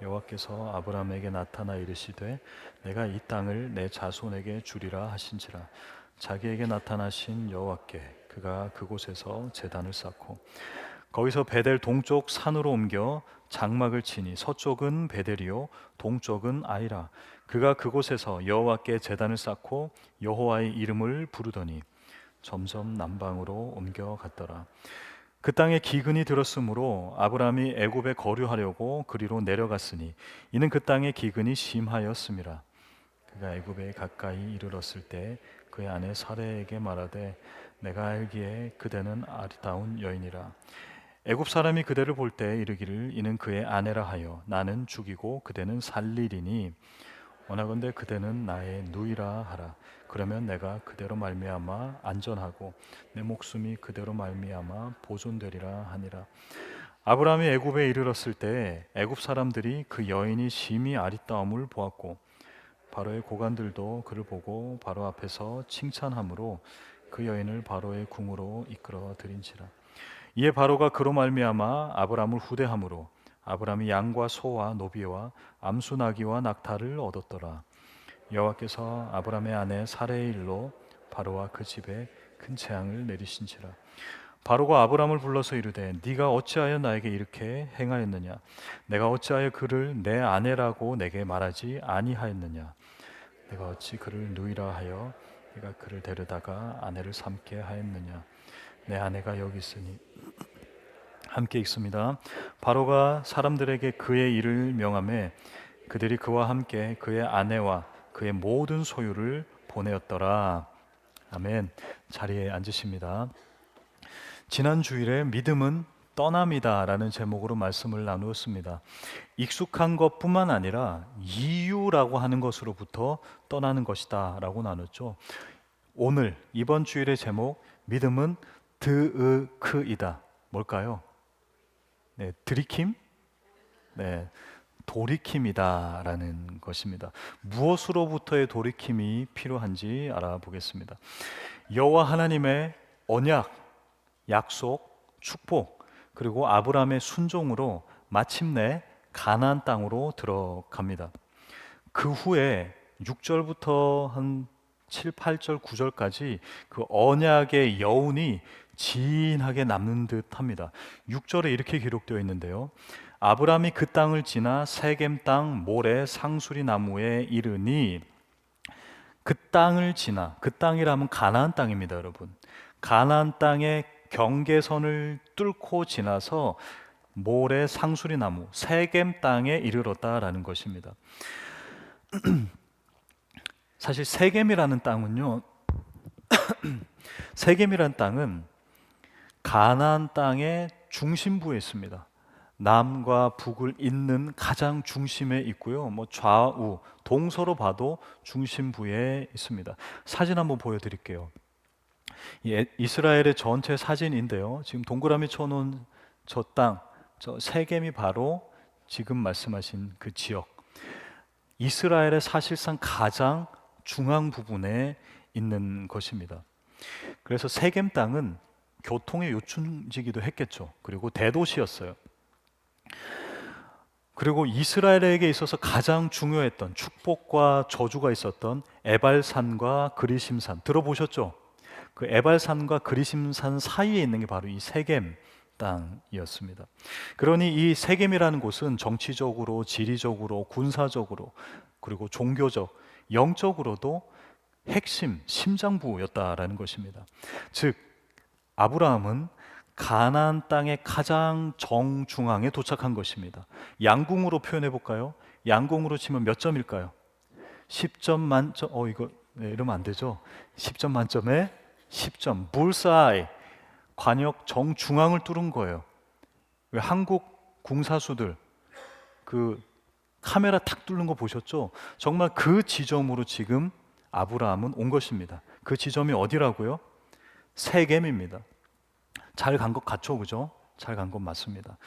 여호와께서 아브라함에게 나타나 이르시되 내가 이 땅을 내 자손에게 주리라 하신지라. 자기에게 나타나신 여호와께 그가 그곳에서 제단을 쌓고 거기서 베델 동쪽 산으로 옮겨 장막을 치니 서쪽은 베델이요 동쪽은 아이라. 그가 그곳에서 여호와께 제단을 쌓고 여호와의 이름을 부르더니 점점 남방으로 옮겨갔더라. 그 땅에 기근이 들었으므로 아브라함이 애굽에 거류하려고 그리로 내려갔으니 이는 그 땅에 기근이 심하였음이라. 그가 애굽에 가까이 이르렀을 때 그의 아내 사레에게 말하되 내가 알기에 그대는 아리따운 여인이라. 애굽 사람이 그대를 볼 때 이르기를 이는 그의 아내라 하여 나는 죽이고 그대는 살리리니 원하건대 그대는 나의 누이라 하라. 그러면 내가 그대로 말미암아 안전하고 내 목숨이 그대로 말미암아 보존되리라 하니라. 아브라함이 애굽에 이르렀을 때 애굽 사람들이 그 여인이 심히 아리따움을 보았고 바로의 고관들도 그를 보고 바로 앞에서 칭찬함으로 그 여인을 바로의 궁으로 이끌어 들인지라. 이에 바로가 그로 말미암아 아브라함을 후대함으로 아브라함이 양과 소와 노비와 암수 나귀와 낙타를 얻었더라. 여호와께서 아브라함의 아내 사레의 일로 바로와 그 집에 큰 재앙을 내리신지라. 바로가 아브라함을 불러서 이르되 네가 어찌하여 나에게 이렇게 행하였느냐? 내가 어찌하여 그를 내 아내라고 내게 말하지 아니하였느냐? 내가 어찌 그를 누이라 하여 네가 그를 데려다가 아내를 삼게 하였느냐? 내 아내가 여기 있으니 함께 읽습니다. 바로가 사람들에게 그의 일을 명하매 그들이 그와 함께 그의 아내와 그의 모든 소유를 보내었더라. 아멘. 자리에 앉으십니다. 지난 주일에 믿음은 떠남이다라는 제목으로 말씀을 나누었습니다. 익숙한 것뿐만 아니라 이유라고 하는 것으로부터 떠나는 것이다라고 나눴죠. 오늘 이번 주일의 제목 믿음은 드으크이다. 뭘까요? 네, 들이킴? 네, 돌이킴이다라는 것입니다. 무엇으로부터의 돌이킴이 필요한지 알아보겠습니다. 여호와 하나님의 언약, 약속, 축복, 그리고 아브라함의 순종으로 마침내 가나안 땅으로 들어갑니다. 그 후에 6절부터 한 7, 8절, 9절까지 그 언약의 여운이 진하게 남는 듯 합니다. 6절에 이렇게 기록되어 있는데요. 아브라함이 그 땅을 지나 세겜 땅 모래 상수리 나무에 이르니 그 땅을 지나 그 땅이라면 가나안 땅입니다, 여러분. 가나안 땅의 경계선을 뚫고 지나서 모래 상수리 나무 세겜 땅에 이르렀다라는 것입니다. 사실 세겜이라는 땅은요. 세겜이라는 땅은 가나안 땅의 중심부에 있습니다. 남과 북을 잇는 가장 중심에 있고요. 뭐 좌우 동서로 봐도 중심부에 있습니다. 사진 한번 보여드릴게요. 이스라엘의 전체 사진인데요. 지금 동그라미 쳐놓은 저 땅, 저 세겜이 바로 지금 말씀하신 그 지역. 이스라엘의 사실상 가장 중앙 부분에 있는 것입니다. 그래서 세겜 땅은 교통의 요충지기도 했겠죠. 그리고 대도시였어요. 그리고 이스라엘에게 있어서 가장 중요했던 축복과 저주가 있었던 에발산과 그리심산 들어보셨죠? 그 에발산과 그리심산 사이에 있는 게 바로 이 세겜 땅이었습니다. 그러니 이 세겜이라는 곳은 정치적으로, 지리적으로, 군사적으로, 그리고 종교적, 영적으로도 핵심, 심장부였다라는 것입니다. 즉 아브라함은 가나안 땅의 가장 정중앙에 도착한 것입니다. 양궁으로 표현해 볼까요? 양궁으로 치면 몇 점일까요? 10점 만점. 이거 이러면 안 되죠. 10점 만점에 10점. 불사이. 관역 정중앙을 뚫은 거예요. 왜 한국 궁사수들 그 카메라 탁 뚫는 거 보셨죠? 정말 그 지점으로 지금 아브라함은 온 것입니다. 그 지점이 어디라고요? 세겜입니다. 잘 간 것 같죠, 그죠? 잘 간 것 맞습니다.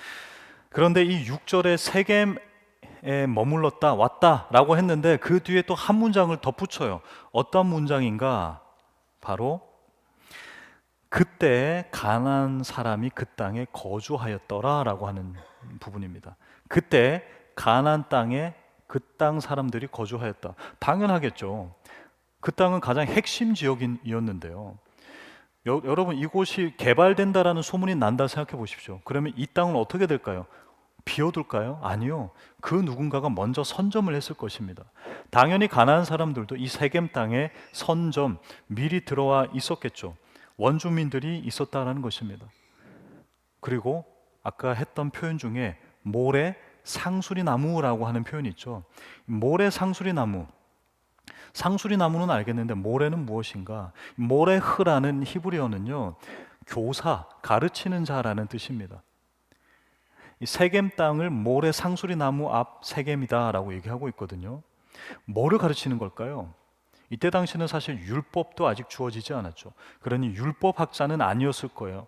그런데 이 6절에 세겜에 머물렀다 왔다라고 했는데 그 뒤에 또 한 문장을 덧붙여요. 어떤 문장인가? 바로 그때 가나안 사람이 그 땅에 거주하였더라라고 하는 부분입니다. 그때 가나안 땅에 그 땅 사람들이 거주하였다. 당연하겠죠. 그 땅은 가장 핵심 지역이었는데요. 여러분, 이곳이 개발된다라는 소문이 난다 생각해 보십시오. 그러면 이 땅은 어떻게 될까요? 비워둘까요? 아니요. 그 누군가가 먼저 선점을 했을 것입니다. 당연히 가나안 사람들도 이 세겜 땅에 선점 미리 들어와 있었겠죠. 원주민들이 있었다라는 것입니다. 그리고 아까 했던 표현 중에 모래 상수리 나무라고 하는 표현이 있죠. 모래 상수리 나무. 상수리 나무는 알겠는데 모래는 무엇인가? 모레흐라는 히브리어는요, 교사, 가르치는 자라는 뜻입니다. 이 세겜 땅을 모래 상수리 나무 앞 세겜이다라고 얘기하고 있거든요. 뭐를 가르치는 걸까요? 이때 당시는 사실 율법도 아직 주어지지 않았죠. 그러니 율법 학자는 아니었을 거예요.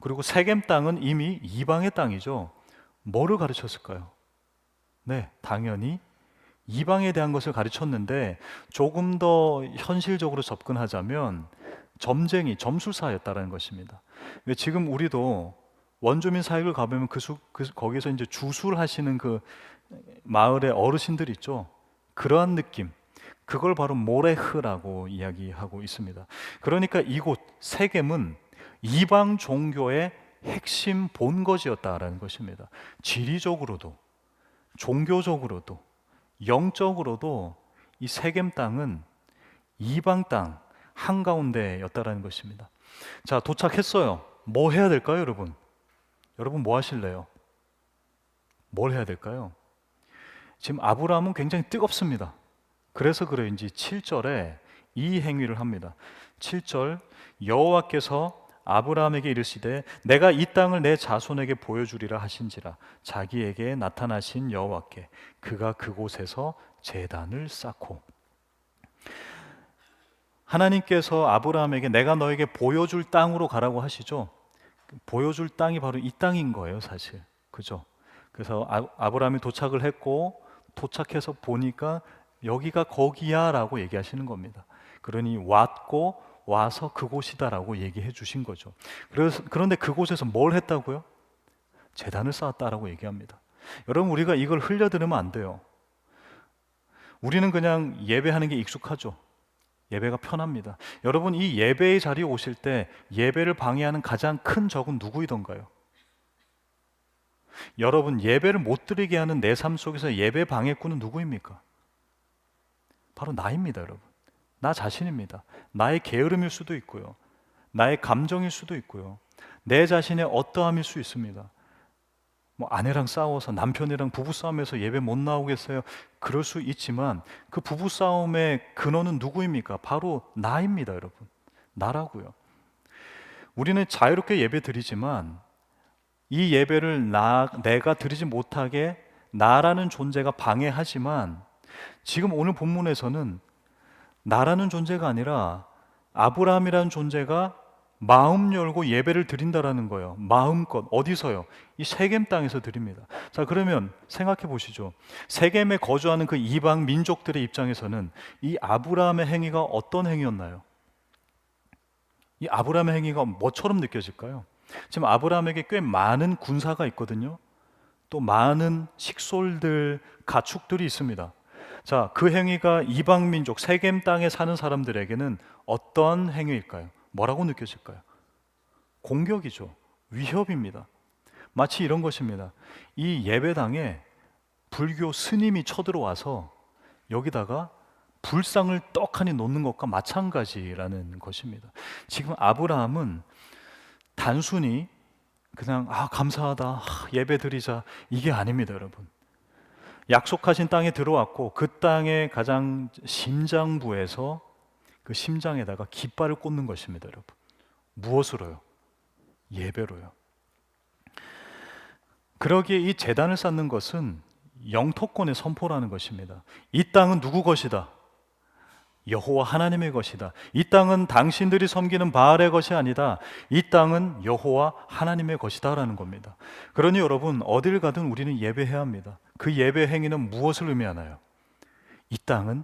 그리고 세겜 땅은 이미 이방의 땅이죠. 뭐를 가르쳤을까요? 네, 당연히 이방에 대한 것을 가르쳤는데 조금 더 현실적으로 접근하자면 점쟁이, 점술사였다는 것입니다. 왜 지금 우리도 원주민 사역을 가보면 거기서 이제 주술하시는 그 마을의 어르신들 있죠. 그러한 느낌, 그걸 바로 모레흐라고 이야기하고 있습니다. 그러니까 이곳 세겜은 이방 종교의 핵심 본거지였다라는 것입니다. 지리적으로도, 종교적으로도, 영적으로도 이 세겜 땅은 이방 땅 한가운데였다라는 것입니다. 자, 도착했어요. 뭐 해야 될까요, 여러분? 여러분 뭐 하실래요? 뭘 해야 될까요? 지금 아브라함은 굉장히 뜨겁습니다. 그래서 그런지 7절에 이 행위를 합니다. 7절, 여호와께서 아브라함에게 이르시되 내가 이 땅을 내 자손에게 보여주리라 하신지라. 자기에게 나타나신 여호와께 그가 그곳에서 제단을 쌓고. 하나님께서 아브라함에게 내가 너에게 보여줄 땅으로 가라고 하시죠. 보여줄 땅이 바로 이 땅인 거예요, 사실. 그죠? 그래서 아브라함이 도착을 했고, 도착해서 보니까 여기가 거기야 라고 얘기하시는 겁니다. 그러니 왔고 와서 그곳이다라고 얘기해 주신 거죠. 그런데 그곳에서 뭘 했다고요? 제단을 쌓았다라고 얘기합니다. 여러분, 우리가 이걸 흘려들으면 안 돼요. 우리는 그냥 예배하는 게 익숙하죠. 예배가 편합니다. 여러분, 이 예배의 자리에 오실 때 예배를 방해하는 가장 큰 적은 누구이던가요? 여러분, 예배를 못 드리게 하는 내 삶 속에서 예배 방해꾼은 누구입니까? 바로 나입니다, 여러분. 나 자신입니다. 나의 게으름일 수도 있고요. 나의 감정일 수도 있고요. 내 자신의 어떠함일 수 있습니다. 뭐 아내랑 싸워서, 남편이랑 부부싸움에서 예배 못 나오겠어요? 그럴 수 있지만 그 부부싸움의 근원은 누구입니까? 바로 나입니다, 여러분. 나라고요. 우리는 자유롭게 예배 드리지만 이 예배를 내가 드리지 못하게 나라는 존재가 방해하지만, 지금 오늘 본문에서는 나라는 존재가 아니라 아브라함이라는 존재가 마음 열고 예배를 드린다라는 거예요. 마음껏. 어디서요? 이 세겜 땅에서 드립니다. 자, 그러면 생각해 보시죠. 세겜에 거주하는 그 이방 민족들의 입장에서는 이 아브라함의 행위가 어떤 행위였나요? 이 아브라함의 행위가 뭐처럼 느껴질까요? 지금 아브라함에게 꽤 많은 군사가 있거든요. 또 많은 식솔들, 가축들이 있습니다. 자, 그 행위가 이방 민족 세겜 땅에 사는 사람들에게는 어떤 행위일까요? 뭐라고 느껴질까요? 공격이죠. 위협입니다. 마치 이런 것입니다. 이 예배당에 불교 스님이 쳐들어와서 여기다가 불상을 떡하니 놓는 것과 마찬가지라는 것입니다. 지금 아브라함은 단순히 그냥 감사하다, 예배 드리자, 이게 아닙니다, 여러분. 약속하신 땅에 들어왔고 그 땅의 가장 심장부에서 그 심장에다가 깃발을 꽂는 것입니다, 여러분. 무엇으로요? 예배로요. 그러기에 이 제단을 쌓는 것은 영토권의 선포라는 것입니다. 이 땅은 누구 것이다? 여호와 하나님의 것이다. 이 땅은 당신들이 섬기는 바알의 것이 아니다. 이 땅은 여호와 하나님의 것이다라는 겁니다. 그러니 여러분, 어딜 가든 우리는 예배해야 합니다. 그 예배 행위는 무엇을 의미하나요? 이 땅은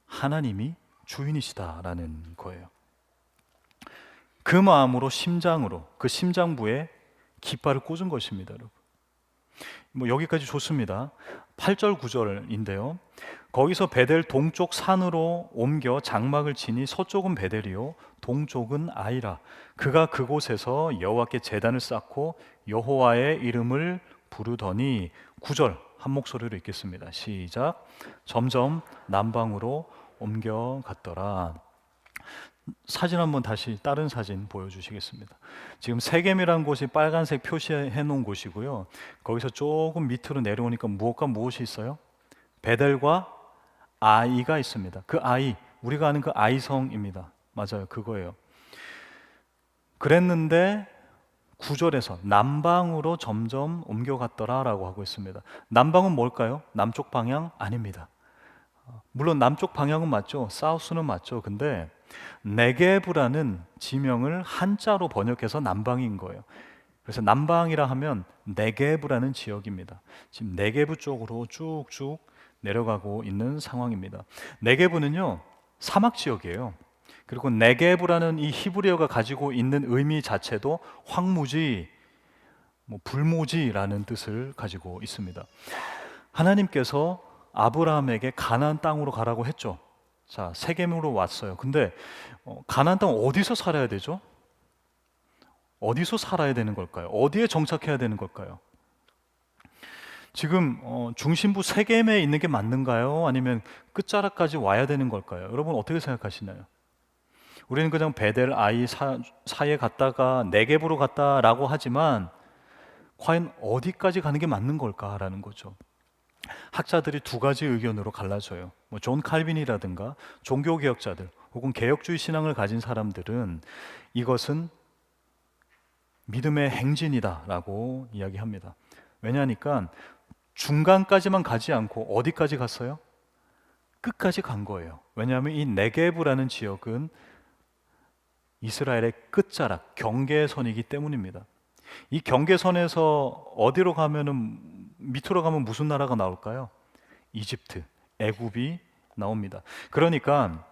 하나님이 주인이시다라는 거예요. 그 마음으로, 심장으로, 그 심장부에 깃발을 꽂은 것입니다, 여러분. 뭐 여기까지 좋습니다. 8절 9절인데요. 거기서 베델 동쪽 산으로 옮겨 장막을 치니 서쪽은 베델이요 동쪽은 아이라. 그가 그곳에서 여호와께 제단을 쌓고 여호와의 이름을 부르더니 9절 한 목소리로 읽겠습니다. 시작. 점점 남방으로 옮겨갔더라. 사진 한번 다시 다른 사진 보여주시겠습니다. 지금 세겜이라는 곳이 빨간색 표시해 놓은 곳이고요. 거기서 조금 밑으로 내려오니까 무엇과 무엇이 있어요? 베델과 아이가 있습니다. 그 아이, 우리가 아는 그 아이성입니다. 맞아요, 그거예요. 그랬는데 9절에서 남방으로 점점 옮겨갔더라라고 하고 있습니다. 남방은 뭘까요? 남쪽 방향? 아닙니다. 물론 남쪽 방향은 맞죠. 사우스는 맞죠. 근데 네게브라는 지명을 한자로 번역해서 남방인 거예요. 그래서 남방이라 하면 네게브라는 지역입니다. 지금 네게브 쪽으로 쭉쭉 내려가고 있는 상황입니다. 네게브는요, 사막 지역이에요. 그리고 네게브라는 이 히브리어가 가지고 있는 의미 자체도 황무지, 불모지라는 뜻을 가지고 있습니다. 하나님께서 아브라함에게 가나안 땅으로 가라고 했죠. 자, 세겜으로 왔어요. 근데 가나안 땅 어디서 살아야 되죠? 어디서 살아야 되는 걸까요? 어디에 정착해야 되는 걸까요? 지금 중심부 세겜에 있는 게 맞는가요? 아니면 끝자락까지 와야 되는 걸까요? 여러분 어떻게 생각하시나요? 우리는 그냥 베델 아이 사이에 갔다가 네겝으로 갔다라고 하지만 과연 어디까지 가는 게 맞는 걸까라는 거죠. 학자들이 두 가지 의견으로 갈라져요. 존 칼빈이라든가 종교개혁자들 혹은 개혁주의 신앙을 가진 사람들은 이것은 믿음의 행진이다라고 이야기합니다. 왜냐하니까 중간까지만 가지 않고 어디까지 갔어요? 끝까지 간 거예요. 왜냐하면 이 네게브라는 지역은 이스라엘의 끝자락, 경계선이기 때문입니다. 이 경계선에서 어디로 가면은 밑으로 가면 무슨 나라가 나올까요? 이집트, 애굽이 나옵니다. 그러니까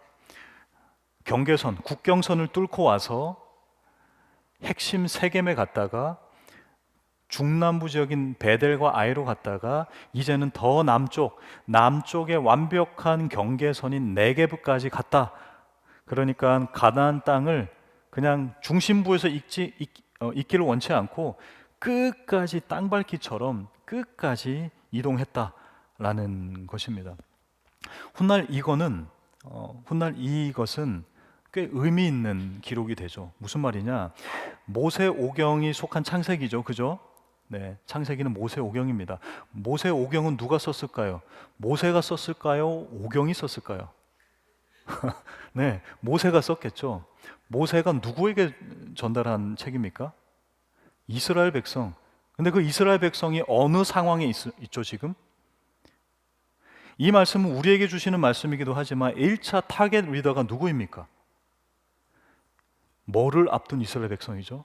경계선, 국경선을 뚫고 와서 핵심 세겜에 갔다가 중남부 지역인 베델과 아이로 갔다가 이제는 더 남쪽의 완벽한 경계선인 네게브까지 갔다. 그러니까 가나안 땅을 그냥 중심부에서 있기를 원치 않고 끝까지 땅밟기처럼 끝까지 이동했다라는 것입니다. 훗날 이것은 꽤 의미 있는 기록이 되죠. 무슨 말이냐? 모세오경이 속한 창세기죠, 그죠? 네, 창세기는 모세오경입니다. 모세오경은 누가 썼을까요? 모세가 썼을까요? 오경이 썼을까요? 네, 모세가 썼겠죠. 모세가 누구에게 전달한 책입니까? 이스라엘 백성. 근데 그 이스라엘 백성이 어느 상황에 있죠, 지금? 이 말씀은 우리에게 주시는 말씀이기도 하지만 1차 타겟 리더가 누구입니까? 뭐를 앞둔 이스라엘 백성이죠?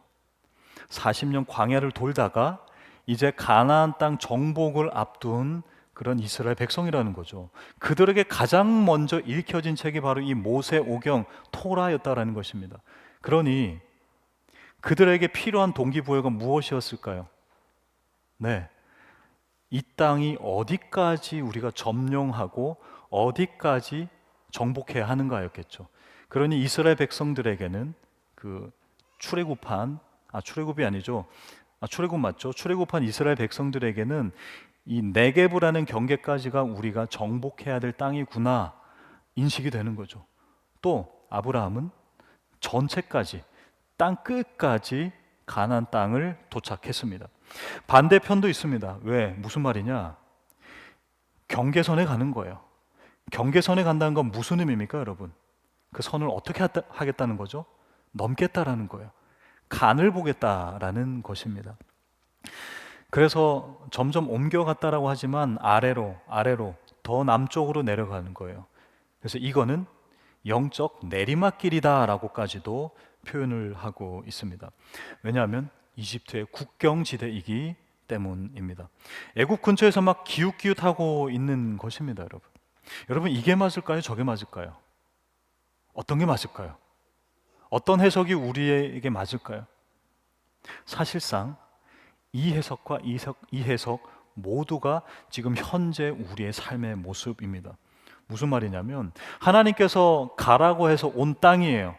40년 광야를 돌다가 이제 가나안 땅 정복을 앞둔 그런 이스라엘 백성이라는 거죠. 그들에게 가장 먼저 읽혀진 책이 바로 이 모세오경 토라였다라는 것입니다. 그러니 그들에게 필요한 동기부여가 무엇이었을까요? 네, 이 땅이 어디까지 우리가 점령하고 어디까지 정복해야 하는가였겠죠. 그러니 이스라엘 백성들에게는 그 출애굽이 아니죠. 출애굽 맞죠? 출애굽한 이스라엘 백성들에게는 이 네게브라는 경계까지가 우리가 정복해야 될 땅이구나 인식이 되는 거죠. 또 아브라함은 전체까지 땅 끝까지 가나안 땅을 도착했습니다. 반대편도 있습니다. 왜? 무슨 말이냐? 경계선에 가는 거예요. 경계선에 간다는 건 무슨 의미입니까, 여러분? 그 선을 어떻게 하겠다는 거죠? 넘겠다라는 거예요. 간을 보겠다라는 것입니다. 그래서 점점 옮겨갔다라고 하지만 아래로 더 남쪽으로 내려가는 거예요. 그래서 이거는 영적 내리막길이다라고까지도 표현을 하고 있습니다. 왜냐하면 이집트의 국경지대이기 때문입니다. 애국 근처에서 막 기웃기웃하고 있는 것입니다, 여러분. 여러분 이게 맞을까요? 저게 맞을까요? 어떤 게 맞을까요? 어떤 해석이 우리에게 맞을까요? 사실상 이 해석과 이 해석 모두가 지금 현재 우리의 삶의 모습입니다. 무슨 말이냐면 하나님께서 가라고 해서 온 땅이에요.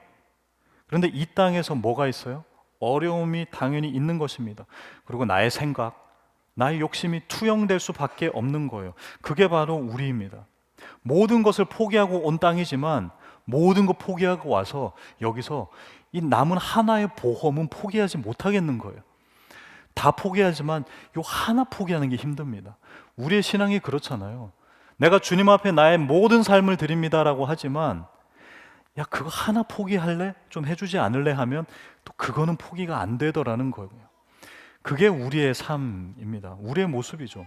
그런데 이 땅에서 뭐가 있어요? 어려움이 당연히 있는 것입니다. 그리고 나의 생각, 나의 욕심이 투영될 수밖에 없는 거예요. 그게 바로 우리입니다. 모든 것을 포기하고 온 땅이지만 모든 거 포기하고 와서 여기서 이 남은 하나의 보험은 포기하지 못하겠는 거예요. 다 포기하지만 요 하나 포기하는 게 힘듭니다. 우리의 신앙이 그렇잖아요. 내가 주님 앞에 나의 모든 삶을 드립니다라고 하지만 야, 그거 하나 포기할래? 좀 해주지 않을래? 하면 또 그거는 포기가 안 되더라는 거예요. 그게 우리의 삶입니다. 우리의 모습이죠.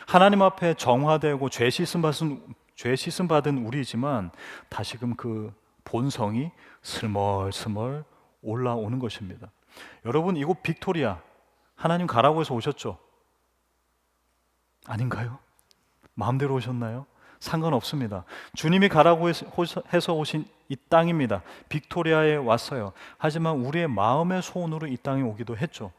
하나님 앞에 정화되고 죄 씻음 받은 우리지만 다시금 그 본성이 스멀스멀 올라오는 것입니다. 여러분, 이곳 빅토리아 하나님 가라고 해서 오셨죠? 아닌가요? 마음대로 오셨나요? 상관없습니다. 주님이 가라고 해서 오신 이 땅입니다. 빅토리아에 왔어요. 하지만 우리의 마음의 소원으로 이 땅에 오기도 했죠.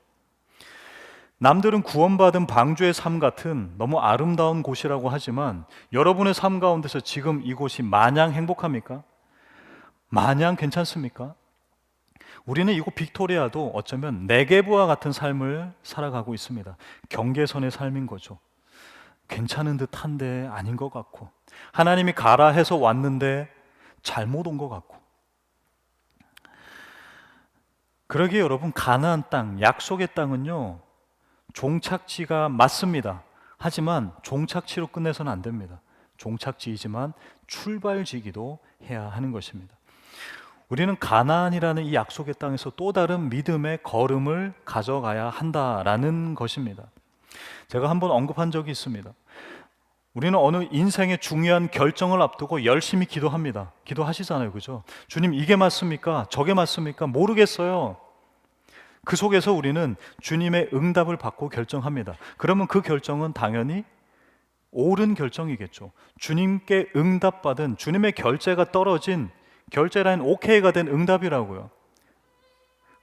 남들은 구원받은 방주의 삶 같은 너무 아름다운 곳이라고 하지만 여러분의 삶 가운데서 지금 이곳이 마냥 행복합니까? 마냥 괜찮습니까? 우리는 이곳 빅토리아도 어쩌면 네게브와 같은 삶을 살아가고 있습니다. 경계선의 삶인 거죠. 괜찮은 듯한데 아닌 것 같고, 하나님이 가라 해서 왔는데 잘못 온 것 같고. 그러기에 여러분, 가나안 땅, 약속의 땅은요, 종착지가 맞습니다. 하지만 종착지로 끝내서는 안 됩니다. 종착지이지만 출발지기도 해야 하는 것입니다. 우리는 가나안이라는 이 약속의 땅에서 또 다른 믿음의 걸음을 가져가야 한다라는 것입니다. 제가 한번 언급한 적이 있습니다. 우리는 어느 인생의 중요한 결정을 앞두고 열심히 기도합니다. 기도하시잖아요, 그죠? 주님, 이게 맞습니까? 저게 맞습니까? 모르겠어요. 그 속에서 우리는 주님의 응답을 받고 결정합니다. 그러면 그 결정은 당연히 옳은 결정이겠죠. 주님께 응답받은, 주님의 결제가 떨어진, 결제 라인 오케이가 된 응답이라고요.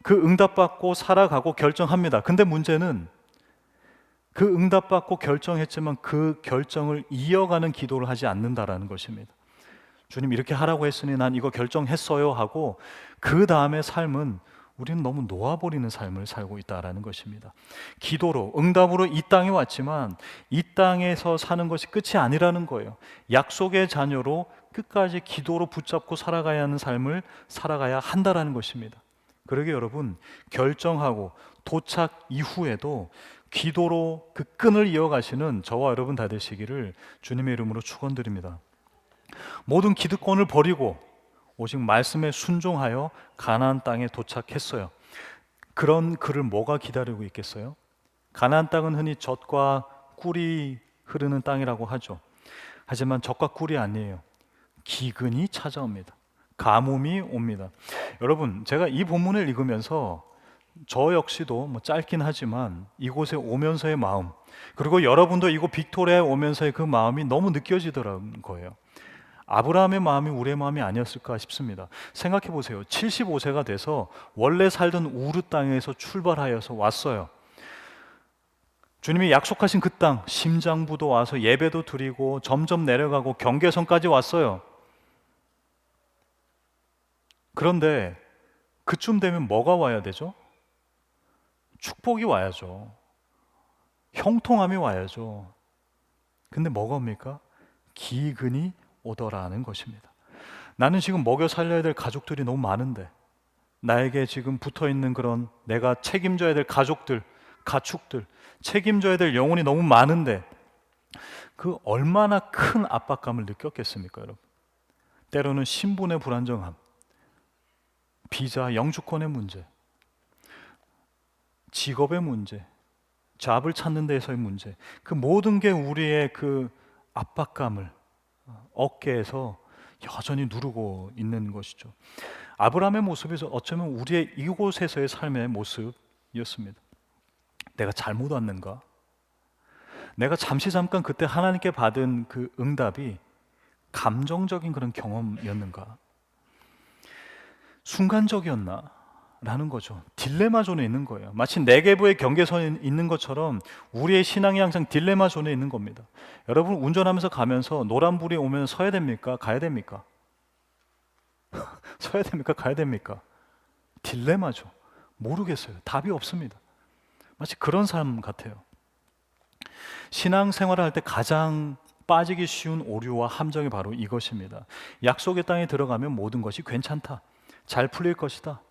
그 응답받고 살아가고 결정합니다. 근데 문제는 그 응답받고 결정했지만 그 결정을 이어가는 기도를 하지 않는다라는 것입니다. 주님, 이렇게 하라고 했으니 난 이거 결정했어요 하고 그 다음의 삶은 우리는 너무 놓아버리는 삶을 살고 있다라는 것입니다. 기도로, 응답으로 이 땅에 왔지만 이 땅에서 사는 것이 끝이 아니라는 거예요. 약속의 자녀로 끝까지 기도로 붙잡고 살아가야 하는 삶을 살아가야 한다라는 것입니다. 그러게 여러분, 결정하고 도착 이후에도 기도로 그 끈을 이어가시는 저와 여러분 다 되시기를 주님의 이름으로 축원드립니다. 모든 기득권을 버리고 오직 말씀에 순종하여 가나안 땅에 도착했어요. 그런 그를 뭐가 기다리고 있겠어요? 가나안 땅은 흔히 젖과 꿀이 흐르는 땅이라고 하죠. 하지만 젖과 꿀이 아니에요. 기근이 찾아옵니다. 가뭄이 옵니다. 여러분, 제가 이 본문을 읽으면서 저 역시도 짧긴 하지만 이곳에 오면서의 마음, 그리고 여러분도 이곳 빅토리아에 오면서의 그 마음이 너무 느껴지더라는 거예요. 아브라함의 마음이 우리의 마음이 아니었을까 싶습니다. 생각해 보세요. 75세가 돼서 원래 살던 우르 땅에서 출발하여서 왔어요. 주님이 약속하신 그 땅, 심장부도 와서 예배도 드리고 점점 내려가고 경계선까지 왔어요. 그런데 그쯤 되면 뭐가 와야 되죠? 축복이 와야죠. 형통함이 와야죠. 근데 뭐가 옵니까? 기근이 오더라는 것입니다. 나는 지금 먹여 살려야 될 가족들이 너무 많은데, 나에게 지금 붙어있는 그런 내가 책임져야 될 가족들, 가축들, 책임져야 될 영혼이 너무 많은데 그 얼마나 큰 압박감을 느꼈겠습니까, 여러분? 때로는 신분의 불안정함, 비자 영주권의 문제, 직업의 문제, 잡을 찾는 데에서의 문제, 그 모든 게 우리의 그 압박감을 어깨에서 여전히 누르고 있는 것이죠. 아브라함의 모습에서 어쩌면 우리의 이곳에서의 삶의 모습이었습니다. 내가 잘못 왔는가? 내가 잠깐 그때 하나님께 받은 그 응답이 감정적인 그런 경험이었는가? 순간적이었나? 라는 거죠. 딜레마 존에 있는 거예요. 마치 네게브의 경계선에 있는 것처럼 우리의 신앙이 항상 딜레마 존에 있는 겁니다. 여러분 운전하면서 가면서 노란불이 오면 서야 됩니까? 가야 됩니까? 서야 됩니까? 가야 됩니까? 딜레마죠. 모르겠어요. 답이 없습니다. 마치 그런 삶 같아요. 신앙생활을 할 때 가장 빠지기 쉬운 오류와 함정이 바로 이것입니다. 약속의 땅에 들어가면 모든 것이 괜찮다. 잘 풀릴 것이다.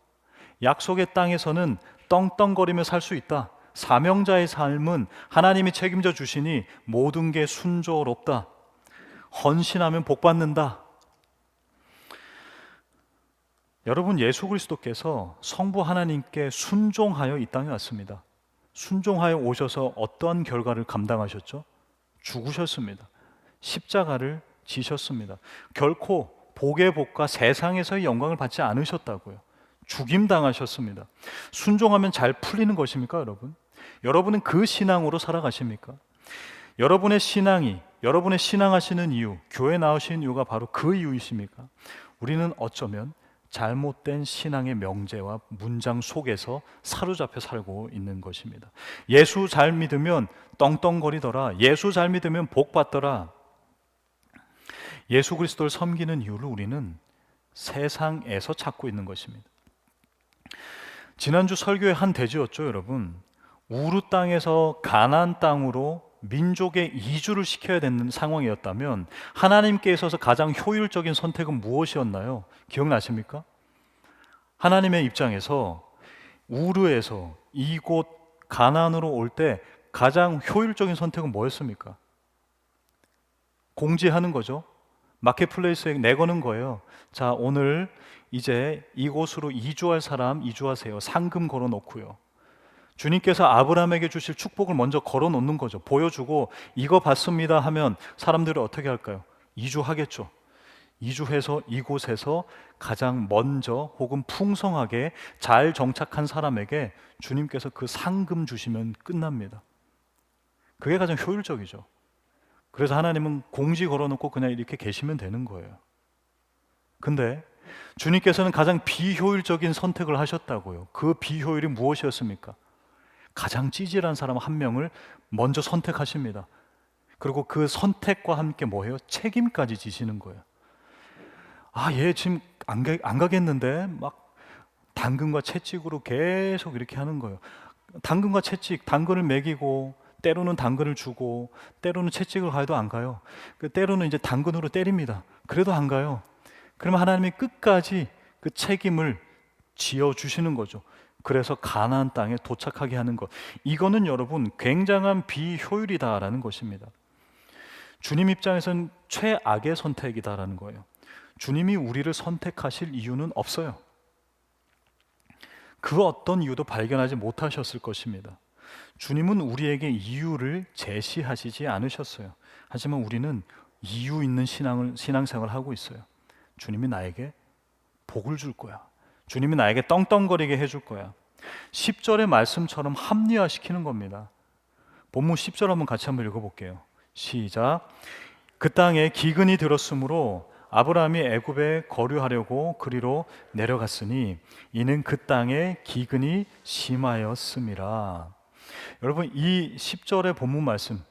약속의 땅에서는 떵떵거리며 살 수 있다. 사명자의 삶은 하나님이 책임져 주시니 모든 게 순조롭다. 헌신하면 복 받는다. 여러분, 예수 그리스도께서 성부 하나님께 순종하여 이 땅에 왔습니다. 순종하여 오셔서 어떠한 결과를 감당하셨죠? 죽으셨습니다. 십자가를 지셨습니다. 결코 복의 복과 세상에서의 영광을 받지 않으셨다고요. 죽임 당하셨습니다. 순종하면 잘 풀리는 것입니까, 여러분? 여러분은 그 신앙으로 살아가십니까? 여러분의 신앙이, 여러분의 신앙하시는 이유, 교회 나오신 이유가 바로 그 이유이십니까? 우리는 어쩌면 잘못된 신앙의 명제와 문장 속에서 사로잡혀 살고 있는 것입니다. 예수 잘 믿으면 떵떵거리더라. 예수 잘 믿으면 복 받더라. 예수 그리스도를 섬기는 이유를 우리는 세상에서 찾고 있는 것입니다. 지난주 설교의 한 대지였죠, 여러분. 우르 땅에서 가나안 땅으로 민족의 이주를 시켜야 되는 상황이었다면 하나님께 있어서 가장 효율적인 선택은 무엇이었나요? 기억나십니까? 하나님의 입장에서 우르에서 이곳 가나안으로 올 때 가장 효율적인 선택은 뭐였습니까? 공지하는 거죠. 마켓플레이스에 내거는 거예요. 자, 오늘 이제 이곳으로 이주할 사람 이주하세요. 상금 걸어 놓고요. 주님께서 아브라함에게 주실 축복을 먼저 걸어 놓는 거죠. 보여주고 이거 받습니다 하면 사람들이 어떻게 할까요? 이주하겠죠. 이주해서 이곳에서 가장 먼저 혹은 풍성하게 잘 정착한 사람에게 주님께서 그 상금 주시면 끝납니다. 그게 가장 효율적이죠. 그래서 하나님은 공지 걸어놓고 그냥 이렇게 계시면 되는 거예요. 근데 주님께서는 가장 비효율적인 선택을 하셨다고요. 그 비효율이 무엇이었습니까? 가장 찌질한 사람 한 명을 먼저 선택하십니다. 그리고 그 선택과 함께 뭐예요? 책임까지 지시는 거예요. 아, 얘 지금 안 가겠는데? 막 당근과 채찍으로 계속 이렇게 하는 거예요. 당근과 채찍, 당근을 먹이고 때로는 당근을 주고 때로는 채찍을 가도 안 가요. 때로는 이제 당근으로 때립니다. 그래도 안 가요. 그러면 하나님이 끝까지 그 책임을 지어주시는 거죠. 그래서 가나안 땅에 도착하게 하는 것. 이거는 여러분 굉장한 비효율이다라는 것입니다. 주님 입장에서는 최악의 선택이다라는 거예요. 주님이 우리를 선택하실 이유는 없어요. 그 어떤 이유도 발견하지 못하셨을 것입니다. 주님은 우리에게 이유를 제시하시지 않으셨어요. 하지만 우리는 이유 있는 신앙생활을 하고 있어요. 주님이 나에게 복을 줄 거야. 주님이 나에게 떵떵거리게 해줄 거야. 10절의 말씀처럼 합리화시키는 겁니다. 본문 10절 같이 한번 읽어볼게요. 시작. 그 땅에 기근이 들었으므로 아브라함이 애굽에 거류하려고 그리로 내려갔으니 이는 그 땅에 기근이 심하였음이라. 여러분, 이 10절의 본문 말씀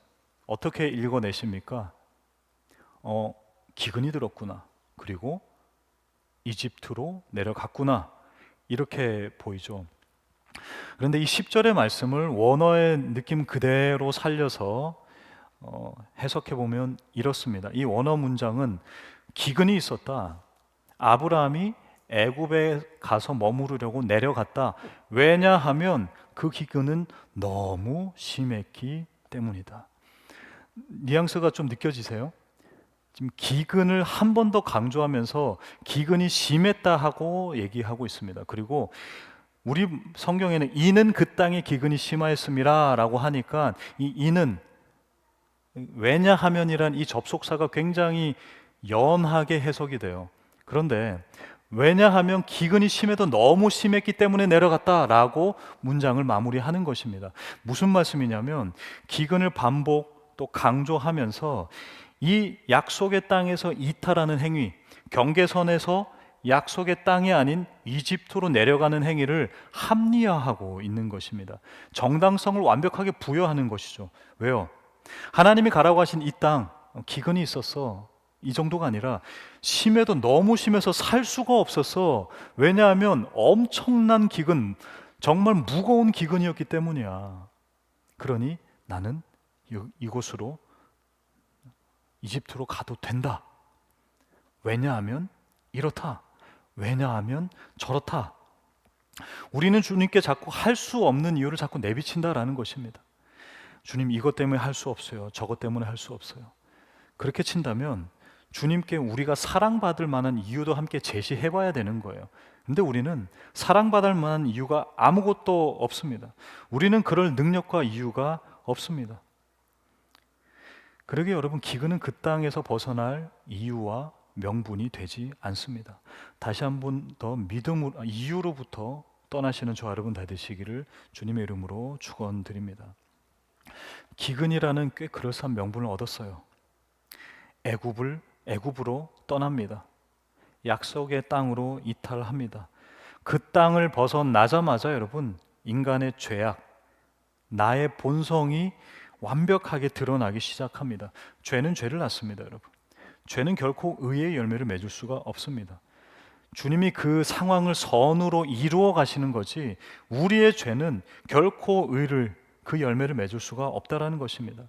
어떻게 읽어내십니까? 기근이 들었구나. 그리고 이집트로 내려갔구나. 이렇게 보이죠. 그런데 이 10절의 말씀을 원어의 느낌 그대로 살려서 해석해 보면 이렇습니다. 이 원어 문장은 기근이 있었다. 아브라함이 애굽에 가서 머무르려고 내려갔다. 왜냐하면 그 기근은 너무 심했기 때문이다. 뉘앙스가 좀 느껴지세요? 지금 기근을 한 번 더 강조하면서 기근이 심했다 하고 얘기하고 있습니다. 그리고 우리 성경에는 이는 그 땅에 기근이 심하였음이라 라고 하니까 이 이는 왜냐하면이란 이 접속사가 굉장히 연하게 해석이 돼요. 그런데 왜냐하면 기근이 심해도 너무 심했기 때문에 내려갔다라고 문장을 마무리하는 것입니다. 무슨 말씀이냐면 기근을 반복 또 강조하면서 이 약속의 땅에서 이탈하는 행위, 경계선에서 약속의 땅이 아닌 이집트로 내려가는 행위를 합리화하고 있는 것입니다. 정당성을 완벽하게 부여하는 것이죠. 왜요? 하나님이 가라고 하신 이 땅, 기근이 있었어. 이 정도가 아니라 심해도 너무 심해서 살 수가 없었어. 왜냐하면 엄청난 기근, 정말 무거운 기근이었기 때문이야. 그러니 나는 이곳으로, 이집트로 가도 된다. 왜냐하면 이렇다. 왜냐하면 저렇다. 우리는 주님께 자꾸 할 수 없는 이유를 자꾸 내비친다라는 것입니다. 주님, 이것 때문에 할 수 없어요. 저것 때문에 할 수 없어요. 그렇게 친다면 주님께 우리가 사랑받을 만한 이유도 함께 제시해 봐야 되는 거예요. 근데 우리는 사랑받을 만한 이유가 아무것도 없습니다. 우리는 그럴 능력과 이유가 없습니다. 그러게 여러분, 기근은 그 땅에서 벗어날 이유와 명분이 되지 않습니다. 다시 한 번 더 믿음으로, 이유로부터 떠나시는 저 여러분 다 되시기를 주님의 이름으로 축원드립니다. 기근이라는 꽤 그럴싸한 명분을 얻었어요. 애굽으로 떠납니다. 약속의 땅으로 이탈합니다. 그 땅을 벗어나자마자 여러분, 인간의 죄악, 나의 본성이 완벽하게 드러나기 시작합니다. 죄는 죄를 낳습니다, 여러분. 죄는 결코 의의 열매를 맺을 수가 없습니다. 주님이 그 상황을 선으로 이루어 가시는 거지, 우리의 죄는 결코 그 열매를 맺을 수가 없다라는 것입니다.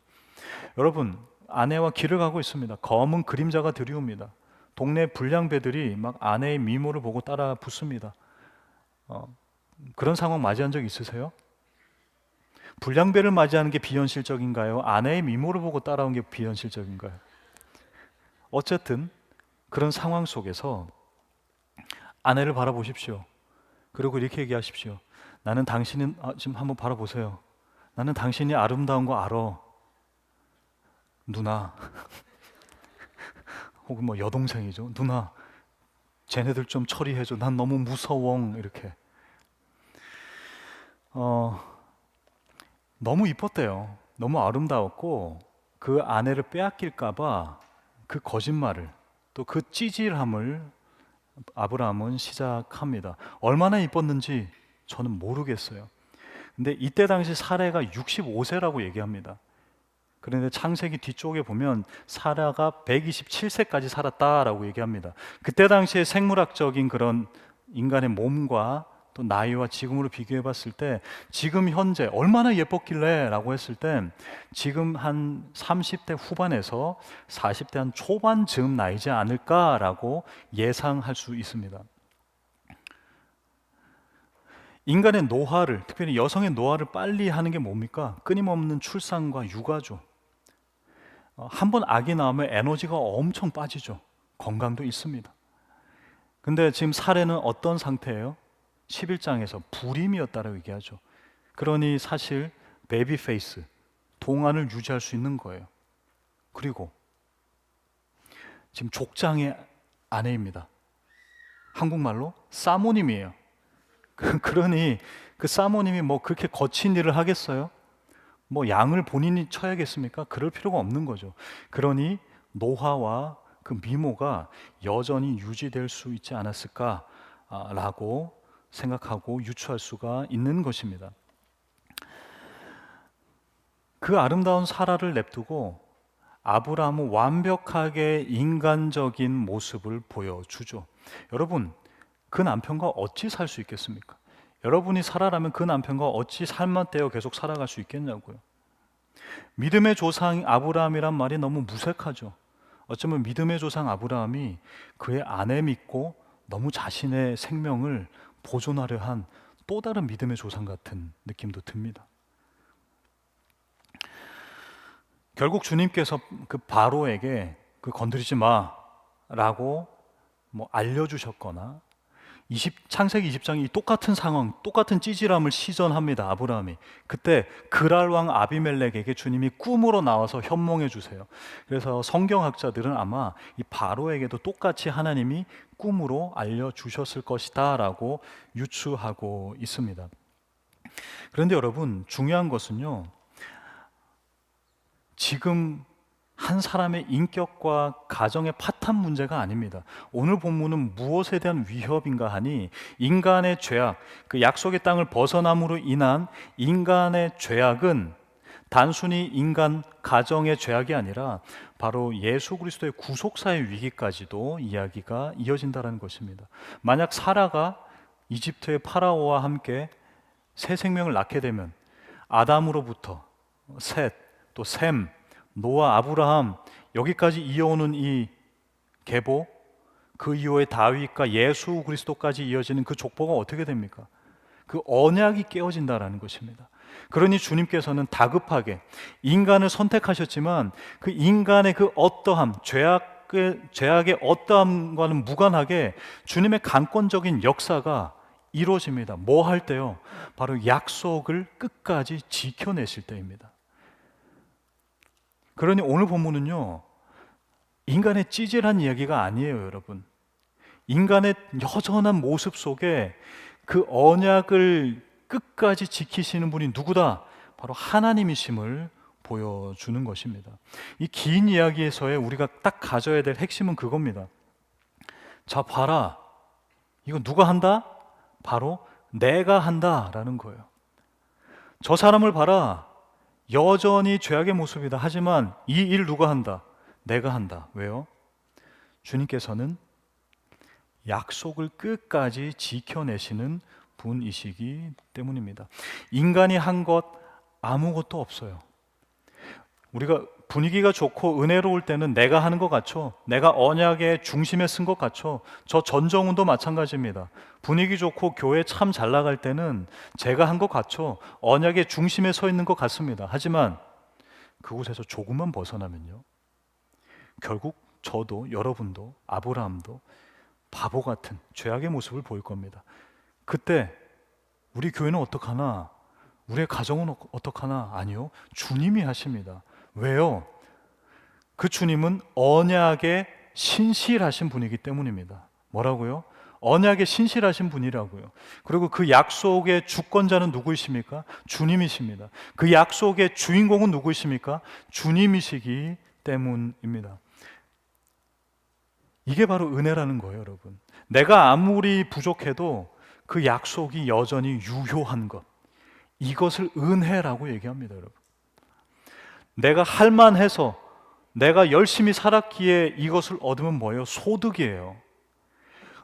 여러분, 아내와 길을 가고 있습니다. 검은 그림자가 들이옵니다. 동네 불량배들이 막 아내의 미모를 보고 따라 붙습니다. 그런 상황 맞이한 적 있으세요? 불량배를 맞이하는 게 비현실적인가요? 아내의 미모를 보고 따라온 게 비현실적인가요? 어쨌든 그런 상황 속에서 아내를 바라보십시오. 그리고 이렇게 얘기하십시오. 나는 당신은, 지금 한번 바라보세요. 나는 당신이 아름다운 거 알아. 누나. 혹은 뭐 여동생이죠. 누나, 쟤네들 좀 처리해줘. 난 너무 무서워. 이렇게. 너무 이뻤대요. 너무 아름다웠고, 그 아내를 빼앗길까봐 그 거짓말을, 또 그 찌질함을 아브라함은 시작합니다. 얼마나 이뻤는지 저는 모르겠어요. 근데 이때 당시 사례가 65세라고 얘기합니다. 그런데 창세기 뒤쪽에 보면 사라가 127세까지 살았다라고 얘기합니다. 그때 당시에 생물학적인 그런 인간의 몸과 또 나이와 지금으로 비교해 봤을 때 지금 현재 얼마나 예뻤길래 라고 했을 때 지금 한 30대 후반에서 40대 한 초반쯤 나이지 않을까라고 예상할 수 있습니다. 인간의 노화를, 특별히 여성의 노화를 빨리 하는 게 뭡니까? 끊임없는 출산과 육아죠. 한 번 아기 낳으면 에너지가 엄청 빠지죠. 건강도 있습니다. 근데 지금 사례는 어떤 상태예요? 11장에서 불임이었다라고 얘기하죠. 그러니 사실 베이비 페이스, 동안을 유지할 수 있는 거예요. 그리고 지금 족장의 아내입니다. 한국말로 사모님이에요. 그러니 그 사모님이 뭐 그렇게 거친 일을 하겠어요? 뭐 양을 본인이 쳐야겠습니까? 그럴 필요가 없는 거죠. 그러니 노화와 그 미모가 여전히 유지될 수 있지 않았을까라고 생각하고 유추할 수가 있는 것입니다. 그 아름다운 사라를 냅두고 아브라함은 완벽하게 인간적인 모습을 보여주죠. 여러분, 그 남편과 어찌 살 수 있겠습니까? 여러분이 사라라면 그 남편과 어찌 삶만 떼어 계속 살아갈 수 있겠냐고요. 믿음의 조상 아브라함이란 말이 너무 무색하죠. 어쩌면 믿음의 조상 아브라함이 그의 아내 믿고 너무 자신의 생명을 보존하려 한 또 다른 믿음의 조상 같은 느낌도 듭니다. 결국 주님께서 그 바로에게 그 건드리지 마라고 뭐 알려주셨거나 창세기 20장이 똑같은 상황, 똑같은 찌질함을 시전합니다. 아브라함이. 그때 그랄 왕 아비멜렉에게 주님이 꿈으로 나와서 현몽해 주세요. 그래서 성경학자들은 아마 이 바로에게도 똑같이 하나님이 꿈으로 알려주셨을 것이다 라고 유추하고 있습니다. 그런데 여러분, 중요한 것은요, 지금 한 사람의 인격과 가정의 파탄 문제가 아닙니다. 오늘 본문은 무엇에 대한 위협인가 하니 인간의 죄악, 그 약속의 땅을 벗어남으로 인한 인간의 죄악은 단순히 인간 가정의 죄악이 아니라 바로 예수 그리스도의 구속사의 위기까지도 이야기가 이어진다는 것입니다. 만약 사라가 이집트의 파라오와 함께 새 생명을 낳게 되면 아담으로부터 셋, 또 셈, 노아, 아브라함 여기까지 이어오는 이 계보, 그 이후에 다윗과 예수 그리스도까지 이어지는 그 족보가 어떻게 됩니까? 그 언약이 깨어진다라는 것입니다. 그러니 주님께서는 다급하게 인간을 선택하셨지만 그 인간의 그 어떠함, 죄악의 어떠함과는 무관하게 주님의 강권적인 역사가 이루어집니다. 뭐 할 때요? 바로 약속을 끝까지 지켜내실 때입니다. 그러니 오늘 본문은요, 인간의 찌질한 이야기가 아니에요, 여러분. 인간의 여전한 모습 속에 그 언약을 끝까지 지키시는 분이 누구다? 바로 하나님이심을 보여주는 것입니다. 이 긴 이야기에서의 우리가 딱 가져야 될 핵심은 그겁니다. 자, 봐라. 이거 누가 한다? 바로 내가 한다라는 거예요. 저 사람을 봐라. 여전히 죄악의 모습이다. 하지만 이 일 누가 한다? 내가 한다. 왜요? 주님께서는 약속을 끝까지 지켜내시는 분이시기 때문입니다. 인간이 한 것 아무것도 없어요. 우리가 분위기가 좋고 은혜로울 때는 내가 하는 것 같죠? 내가 언약의 중심에 쓴 것 같죠? 저 전정훈도 마찬가지입니다. 분위기 좋고 교회 참 잘 나갈 때는 제가 한 것 같죠? 언약의 중심에 서 있는 것 같습니다. 하지만 그곳에서 조금만 벗어나면요, 결국 저도 여러분도 아브라함도 바보 같은 죄악의 모습을 보일 겁니다. 그때 우리 교회는 어떡하나? 우리의 가정은 어떡하나? 아니요, 주님이 하십니다. 왜요? 그 주님은 언약에 신실하신 분이기 때문입니다. 뭐라고요? 언약에 신실하신 분이라고요. 그리고 그 약속의 주권자는 누구이십니까? 주님이십니다. 그 약속의 주인공은 누구이십니까? 주님이시기 때문입니다. 이게 바로 은혜라는 거예요, 여러분. 내가 아무리 부족해도 그 약속이 여전히 유효한 것, 이것을 은혜라고 얘기합니다, 여러분. 내가 할만해서 내가 열심히 살았기에 이것을 얻으면 뭐예요? 소득이에요.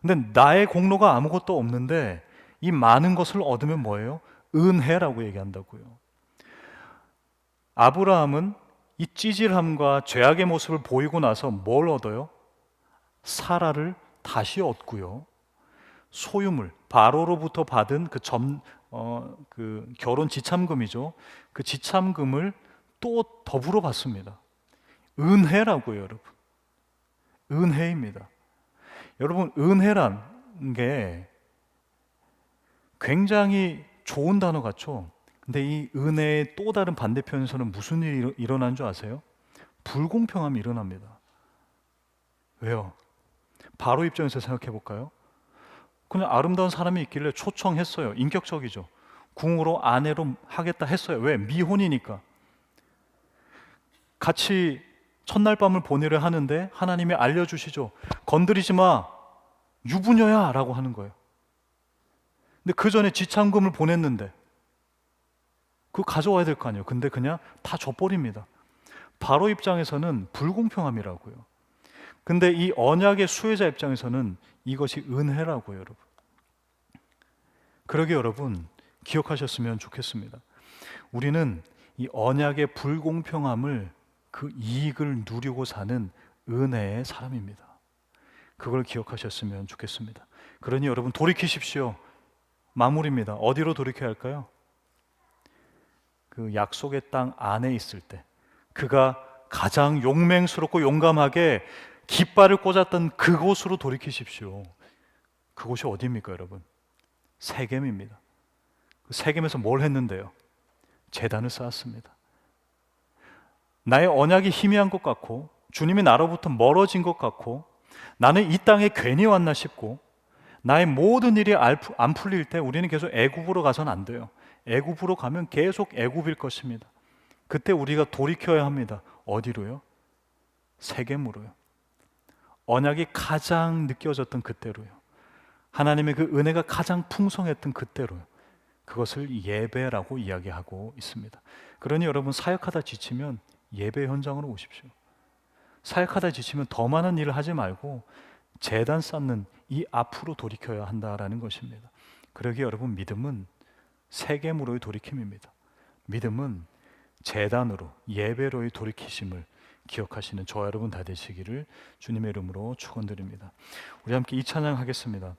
근데 나의 공로가 아무것도 없는데 이 많은 것을 얻으면 뭐예요? 은혜라고 얘기한다고요. 아브라함은 이 찌질함과 죄악의 모습을 보이고 나서 뭘 얻어요? 사라를 다시 얻고요. 소유물, 바로로부터 받은 그 결혼 지참금이죠. 그 지참금을 또 더불어 받습니다. 은혜라고요, 여러분. 은혜입니다. 여러분, 은혜란 게 굉장히 좋은 단어 같죠? 근데 이 은혜의 또 다른 반대편에서는 무슨 일이 일어나는 줄 아세요? 불공평함이 일어납니다. 왜요? 바로 입장에서 생각해 볼까요? 그냥 아름다운 사람이 있길래 초청했어요. 인격적이죠. 궁으로 아내로 하겠다 했어요. 왜? 미혼이니까. 같이 첫날 밤을 보내려 하는데 하나님이 알려주시죠. 건드리지 마. 유부녀야 라고 하는 거예요. 근데 그 전에 지참금을 보냈는데 그거 가져와야 될 거 아니에요. 근데 그냥 다 줘버립니다. 바로 입장에서는 불공평함이라고요. 근데 이 언약의 수혜자 입장에서는 이것이 은혜라고요, 여러분. 그러게 여러분 기억하셨으면 좋겠습니다. 우리는 이 언약의 불공평함을 그 이익을 누리고 사는 은혜의 사람입니다. 그걸 기억하셨으면 좋겠습니다. 그러니 여러분 돌이키십시오. 마무리입니다. 어디로 돌이켜야 할까요? 그 약속의 땅 안에 있을 때 그가 가장 용맹스럽고 용감하게 깃발을 꽂았던 그곳으로 돌이키십시오. 그곳이 어디입니까, 여러분? 세겜입니다. 그 세겜에서 뭘 했는데요? 제단을 쌓았습니다. 나의 언약이 희미한 것 같고 주님이 나로부터 멀어진 것 같고 나는 이 땅에 괜히 왔나 싶고 나의 모든 일이 안 풀릴 때 우리는 계속 애굽으로 가서는 안 돼요. 애굽으로 가면 계속 애굽일 것입니다. 그때 우리가 돌이켜야 합니다. 어디로요? 세겜으로요. 언약이 가장 느껴졌던 그때로요. 하나님의 그 은혜가 가장 풍성했던 그때로요. 그것을 예배라고 이야기하고 있습니다. 그러니 여러분, 사역하다 지치면 예배 현장으로 오십시오. 사역하다 지치면 더 많은 일을 하지 말고 제단 쌓는 이 앞으로 돌이켜야 한다라는 것입니다. 그러기에 여러분, 믿음은 세겜으로의 돌이킴입니다. 믿음은 제단으로, 예배로의 돌이키심을 기억하시는 저와 여러분 다 되시기를 주님의 이름으로 축원드립니다. 우리 함께 이 찬양 하겠습니다.